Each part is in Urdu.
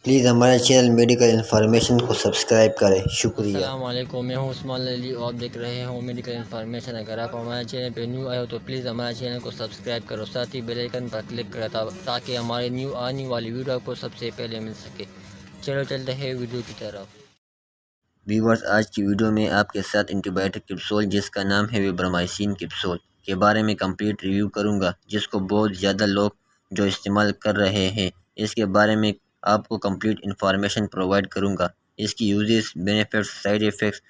پلیز ہمارے چینل میڈیکل انفارمیشن کو سبسکرائب کریں، شکریہ۔ السلام علیکم، میں ہوں عثمان علی اور آپ دیکھ رہے ہوں میڈیکل انفارمیشن۔ اگر آپ ہمارے چینل پہ نیو آئے ہو تو پلیز ہمارے چینل کو سبسکرائب کرو، ساتھ ہی بیل آئیکن پر کلک کرو تاکہ ہمارے نیو آنے والی ویڈیو آپ کو سب سے پہلے مل سکے۔ چلو چلتے ہیں ویڈیو کی طرف۔ ویورز، آج کی ویڈیو میں آپ کے ساتھ اینٹی بائیوٹک کیپسول جس کا نام ہے ویبرامائسین کیپسول کے بارے میں کمپلیٹ ریویو کروں گا، جس کو بہت زیادہ لوگ جو استعمال کر رہے ہیں۔ اس کے بارے میں آپ کو کمپلیٹ انفارمیشن پرووائڈ کروں گا، اس کی یوزز، بینیفٹس، سائیڈ ایفیکٹس۔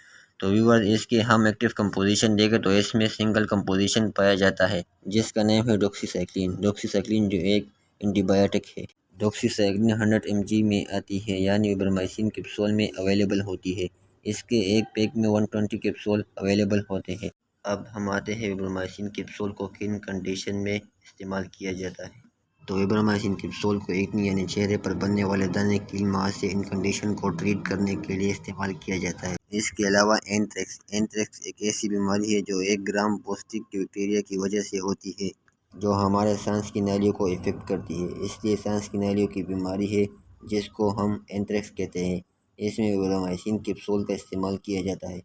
تو ویورز، اس کے ہم ایکٹیو کمپوزیشن دیکھیں تو اس میں سنگل کمپوزیشن پایا جاتا ہے جس کا نام ہے ڈاکسیسائکلین۔ ڈاکسیسائکلین جو ایک اینٹی بائیوٹک ہے۔ ڈاکسیسائکلین 100 mg میں آتی ہے، یعنی ویبرامائسین کیپسول میں اویلیبل ہوتی ہے۔ اس کے ایک پیک میں 120 کیپسول اویلیبل ہوتے ہیں۔ اب ہم آتے ہیں ویبرامائسین کیپسول کو کن کنڈیشن میں استعمال کیا جاتا ہے۔ تو ویبرامائسین کیپسول کو ایکنی یعنی چہرے پر بننے والے دانے کی ماں سے ان کنڈیشن کو ٹریٹ کرنے کے لیے استعمال کیا جاتا ہے۔ اس کے علاوہ اینتھریکس ایک ایسی بیماری ہے جو ایک گرام پوزیٹیو بیکٹیریا کی وجہ سے ہوتی ہے جو ہمارے سانس کی نالیوں کو افیکٹ کرتی ہے، اس لیے سانس کی نالیوں کی بیماری ہے جس کو ہم اینتھریکس کہتے ہیں۔ اس میں ویبرامائسین کیپسول کا استعمال کیا جاتا ہے۔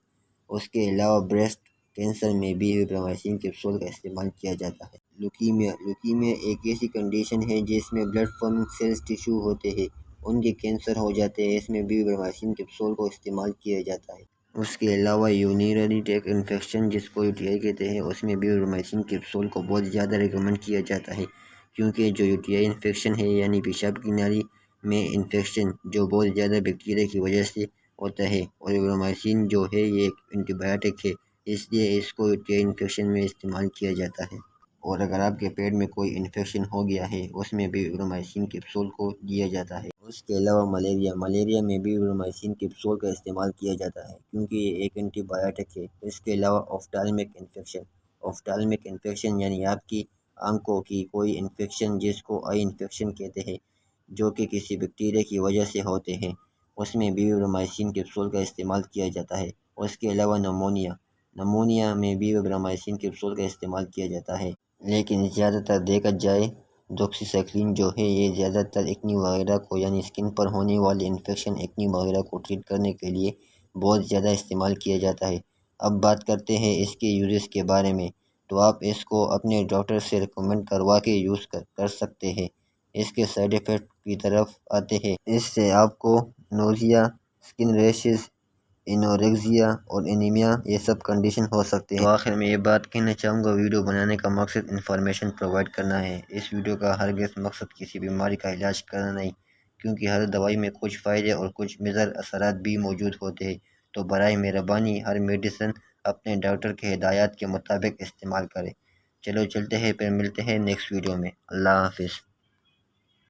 اس کے علاوہ بریسٹ کینسر میں بھی ویبرامائسین کیپسول کا استعمال کیا جاتا ہے۔ لیوکیمیا ایک ایسی کنڈیشن ہے جس میں بلڈ فارمنگ سیلز ٹیشو ہوتے ہیں، ان کے کینسر ہو جاتے ہیں، اس میں بھی ویبرامائسین کیپسول کو استعمال کیا جاتا ہے۔ اس کے علاوہ یورینری ٹریکٹ انفیکشن جس کو UTI کہتے ہیں، اس میں بھی ویبرامائسین کیپسول کو بہت زیادہ ریکمنڈ کیا جاتا ہے، کیونکہ جو UTI انفیکشن ہے یعنی پیشاب کی نالی میں انفیکشن جو بہت زیادہ بیکٹیریا کی وجہ سے ہوتا ہے، اور ویبرامائسین جو ہے یہ ایک اینٹی بائیوٹک ہے، اس لیے اس کو UTI انفیکشن میں استعمال کیا جاتا ہے۔ اور اگر آپ کے پیٹ میں کوئی انفیکشن ہو گیا ہے اس میں بھی ویبرامائسین کیپسول کو دیا جاتا ہے۔ اس کے علاوہ ملیریا میں بھی ویبرامائسین کیپسول کا استعمال کیا جاتا ہے، کیونکہ یہ ایک اینٹی بائیوٹک ہے۔ اس کے علاوہ آفٹالمک انفیکشن یعنی آپ کی آنکھوں کی کوئی انفیکشن جس کو آئی انفیکشن کہتے ہیں، جو کہ کسی بیکٹیریا کی وجہ سے ہوتے ہیں، اس میں بھی ویبرامائسین کیپسول کا استعمال کیا جاتا ہے۔ اس کے علاوہ نمونیا میں بھی ویبرامائسین کیپسول کا استعمال کیا جاتا ہے، لیکن زیادہ تر دیکھا جائے ڈاکسیسائکلین جو ہے یہ زیادہ تر ایکنی وغیرہ کو یعنی اسکن پر ہونے والی انفیکشن ایکنی وغیرہ کو ٹریٹ کرنے کے لیے بہت زیادہ استعمال کیا جاتا ہے۔ اب بات کرتے ہیں اس کے یوزز کے بارے میں، تو آپ اس کو اپنے ڈاکٹر سے ریکمنڈ کروا کے یوز کر سکتے ہیں۔ اس کے سائیڈ ایفیکٹ کی طرف آتے ہیں، اس سے آپ کو نوزیا، اسکن ریشز، انوریکزیا اور انیمیا یہ سب کنڈیشن ہو سکتے ہیں۔ تو آخر میں یہ بات کہنا چاہوں گا، ویڈیو بنانے کا مقصد انفارمیشن پرووائڈ کرنا ہے۔ اس ویڈیو کا ہرگز مقصد کسی بیماری کا علاج کرنا نہیں، کیونکہ ہر دوائی میں کچھ فائدے اور کچھ مضر اثرات بھی موجود ہوتے ہیں۔ تو برائے مہربانی ہر میڈیسن اپنے ڈاکٹر کے ہدایات کے مطابق استعمال کریں۔ چلو چلتے ہیں، پھر ملتے ہیں نیکسٹ ویڈیو میں۔ اللہ حافظ۔